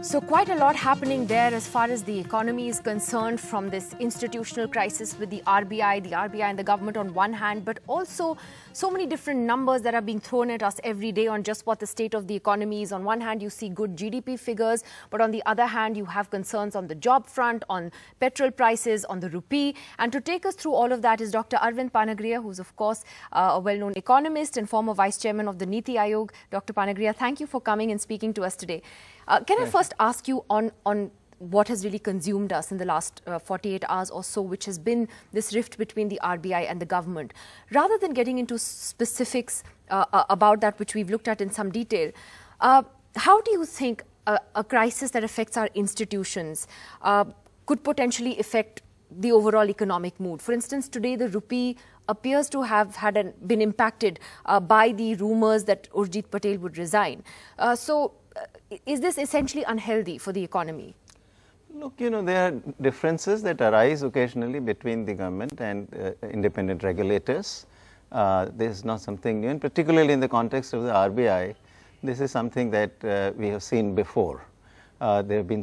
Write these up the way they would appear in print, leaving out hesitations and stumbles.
So quite a lot happening there as far as the economy is concerned, from this institutional crisis with the RBI and the government on one hand, but also so many different numbers that are being thrown at us every day on just what the state of the economy is. On one hand, you see good GDP figures, but on the other hand, you have concerns on the job front, on petrol prices, on the rupee. And to take us through all of that is Dr. Arvind Panagariya, who's of course a well-known economist and former vice chairman of the NDTV Aayog. Dr. Panagariya, thank you for coming and speaking to us today. Can I first ask you on what has really consumed us in the last 48 hours or so, which has been this rift between the RBI and the government? Rather than getting into specifics about that, which we've looked at in some detail, how do you think a crisis that affects our institutions could potentially affect the overall economic mood? For instance, today the rupee appears to have been impacted by the rumours that Urjit Patel would resign. Is this essentially unhealthy for the economy? Look, there are differences that arise occasionally between the government and independent regulators. This is not something new, and particularly in the context of the RBI, this is something that we have seen before. There have been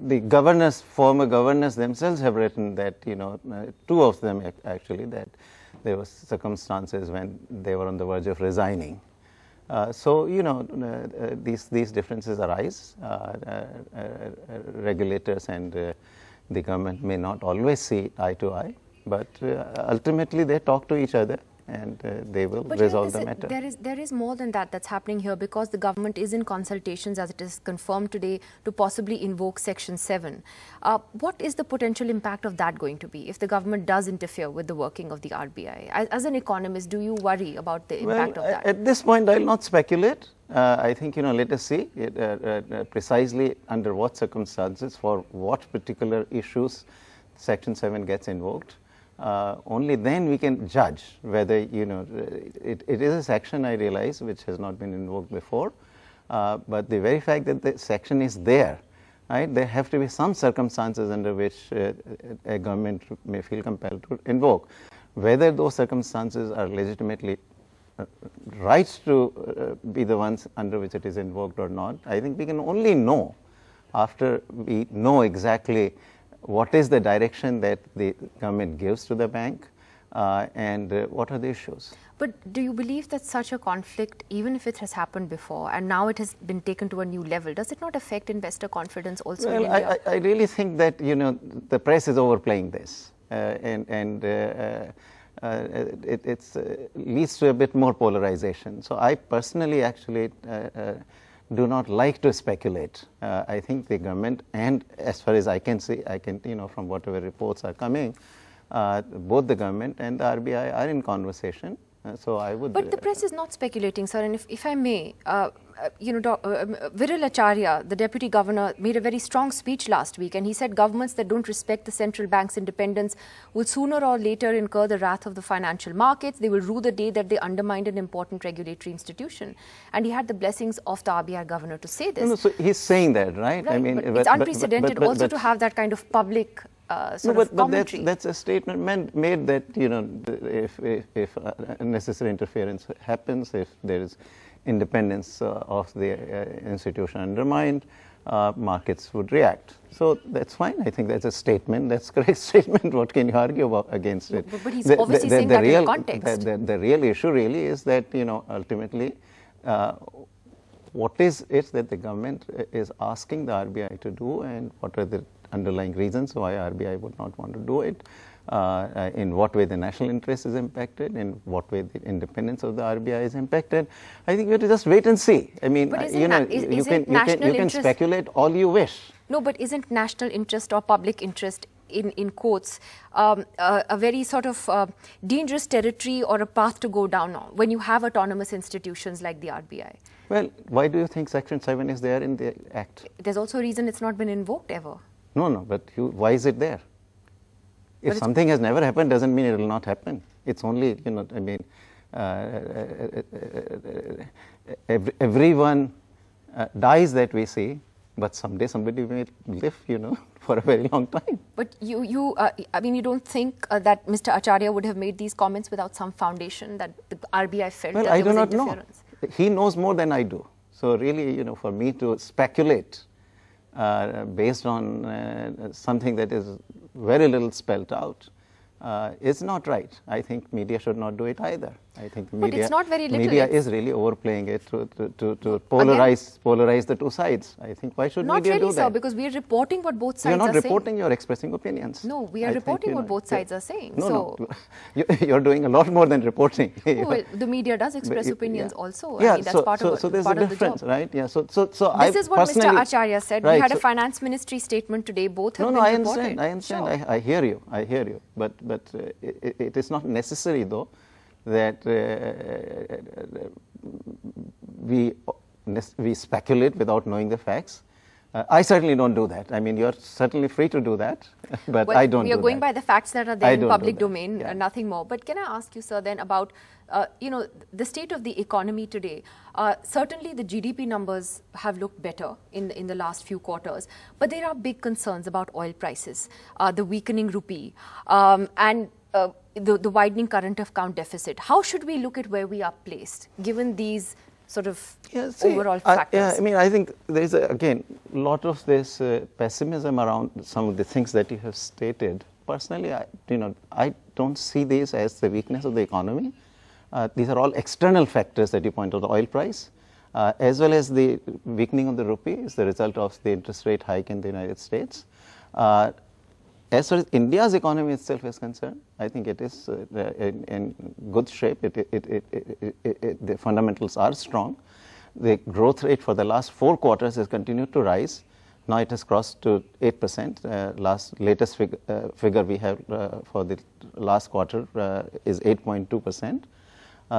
the governors, former governors themselves have written that, two of them actually, that there were circumstances when they were on the verge of resigning. These differences arise. Regulators and the government may not always see eye to eye, but ultimately they talk to each other and they will resolve the matter. There is more than that that's happening here, because the government is in consultations, as it is confirmed today, to possibly invoke Section 7. What is the potential impact of that going to be if the government does interfere with the working of the RBI? As an economist, do you worry about the impact of that? At this point, I will not speculate. I think, let us see precisely under what circumstances, for what particular issues Section 7 gets invoked. Only then we can judge whether, it is a section, I realize, which has not been invoked before, but the very fact that the section is there, right, there have to be some circumstances under which a government may feel compelled to invoke. Whether those circumstances are legitimately right to be the ones under which it is invoked or not, I think we can only know after we know exactly what is the direction that the government gives to the bank and what are the issues. But do you believe that such a conflict, even if it has happened before and now it has been taken to a new level, does it not affect investor confidence also in India? I really think that, the press is overplaying this it leads to a bit more polarization. So I personally actually do not like to speculate. I think the government, and as far as I can see, from whatever reports are coming, both the government and the RBI are in conversation. So I would. But the press is not speculating, sir. And if I may, Viral Acharya, the deputy governor, made a very strong speech last week, and he said governments that don't respect the central bank's independence will sooner or later incur the wrath of the financial markets. They will rue the day that they undermined an important regulatory institution. And he had the blessings of the RBI governor to say this. No, so he's saying that, right? I mean, it's unprecedented also to have that kind of public commentary. That's a statement made that, if unnecessary interference happens, if there is independence of the institution undermined, markets would react. So that's fine. I think that's a statement. That's a correct statement. What can you argue against it? But he's obviously saying that in context. The real issue really is that, ultimately, what is it that the government is asking the RBI to do, and what are the underlying reasons why RBI would not want to do it, in what way the national interest is impacted, in what way the independence of the RBI is impacted. I think we have to just wait and see. I mean, you can speculate all you wish. No, but isn't national interest or public interest, in quotes, a very sort of dangerous territory or a path to go down on when you have autonomous institutions like the RBI? Well, why do you think Section 7 is there in the Act? There's also a reason it's not been invoked ever. No, but why is it there? If something has never happened, doesn't mean it will not happen. It's only, everyone dies that we see, but someday somebody may live, for a very long time. But I mean, you don't think that Mr. Acharya would have made these comments without some foundation that the RBI felt that there was interference? He knows more than I do. So really, for me to speculate based on something that is very little spelled out is not right. I think media should not do it either. I think media, it's not very little. Media is really overplaying it to polarize the two sides. I think why should media do that? Not really, sir, because we are reporting what both sides are saying. You're not reporting, you're expressing opinions. No, we are reporting what both sides are saying. No. You're doing a lot more than reporting. Well, the media does express opinions also. Yeah, I mean, that's part of there's a difference, right? Yeah. So this is what Mr. Acharya said. Right, we had a finance ministry statement today. Both have been reported. I understand. Sure. I hear you. But it is not necessary, though, that we speculate without knowing the facts. I certainly don't do that. I mean, you're certainly free to do that, but I don't do that. We are going by the facts that are there in public domain, nothing more. But can I ask you, sir, then about, the state of the economy today? Certainly the GDP numbers have looked better in the last few quarters, but there are big concerns about oil prices, the weakening rupee, and the widening current account deficit. How should we look at where we are placed, given these sort of overall factors? I think there is, again, a lot of this pessimism around some of the things that you have stated. Personally, I don't see these as the weakness of the economy. These are all external factors that you point out, the oil price, as well as the weakening of the rupee is the result of the interest rate hike in the United States. As far as India's economy itself is concerned, I think it is in good shape. The fundamentals are strong. The growth rate for the last 4 quarters has continued to rise. Now it has crossed to 8%. Latest figure we have for the last quarter is 8.2%.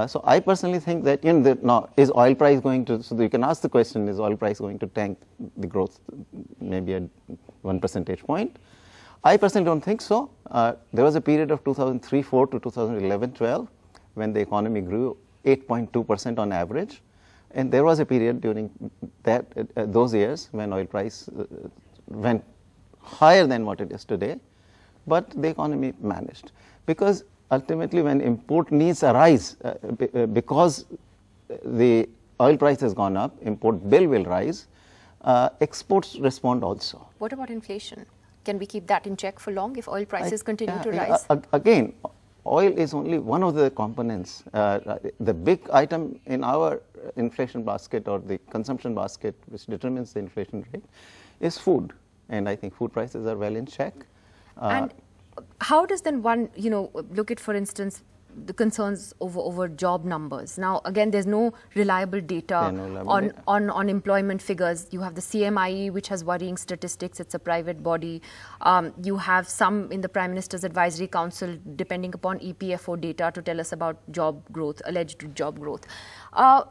So I personally think that now is oil price going to? So you can ask the question: is oil price going to tank the growth maybe at 1 percentage point? I personally don't think so. There was a period of 2003-04 to 2011-12 when the economy grew 8.2% on average, and there was a period during those years when oil price went higher than what it is today, but the economy managed, because ultimately when import needs arise because the oil price has gone up, import bill will rise, exports respond also. What about inflation? Can we keep that in check for long if oil prices continue to rise? Again, oil is only one of the components. The big item in our inflation basket or the consumption basket, which determines the inflation rate, is food. And I think food prices are well in check. And how does then one, look at, for instance, the concerns over job numbers? Now, again, there's no reliable data on unemployment figures. You have the CMIE, which has worrying statistics. It's a private body. You have some in the Prime Minister's Advisory Council depending upon EPFO data to tell us about job growth, alleged job growth. How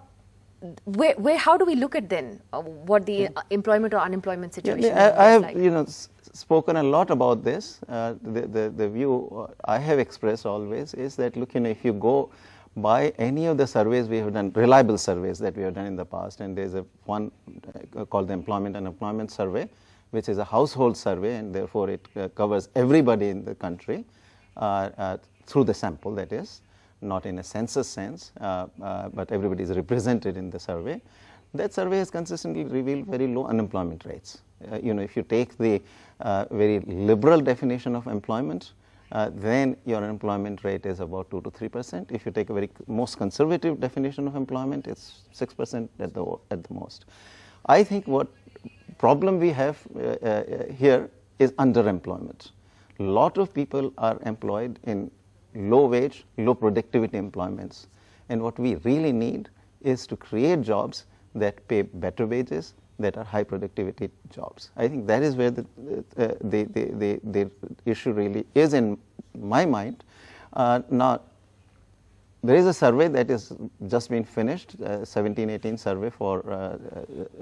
do we look at then what the employment or unemployment situation is like? I have spoken a lot about this. The view I have expressed always is that, look, if you go by any of the surveys we have done, reliable surveys that we have done in the past, and there's one called the Employment and Employment Survey, which is a household survey, and therefore it covers everybody in the country through the sample, that is, not in a census sense, but everybody is represented in the survey. That survey has consistently revealed very low unemployment rates. If you take the very liberal definition of employment, then your unemployment rate is about 2 to 3%. If you take a very most conservative definition of employment, it's 6% at the most. I think what problem we have here is underemployment. A lot of people are employed in low wage, low productivity employments, and what we really need is to create jobs that pay better wages, that are high productivity jobs. I think that is where the issue really is in my mind. Now, there is a survey that is just been finished, 17-18 survey for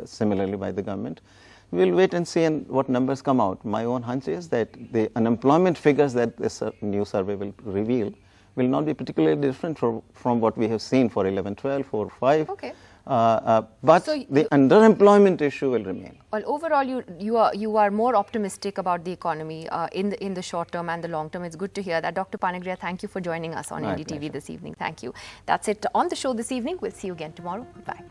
similarly by the government. We'll wait and see what numbers come out. My own hunch is that the unemployment figures that this new survey will reveal will not be particularly different from what we have seen for 11-12, 4-5. Okay. But so the underemployment issue will remain. Well, overall, you are more optimistic about the economy in the short term and the long term. It's good to hear that. Dr. Panagariya, thank you for joining us on NDTV this evening. Thank you. That's it on the show this evening. We'll see you again tomorrow. Bye.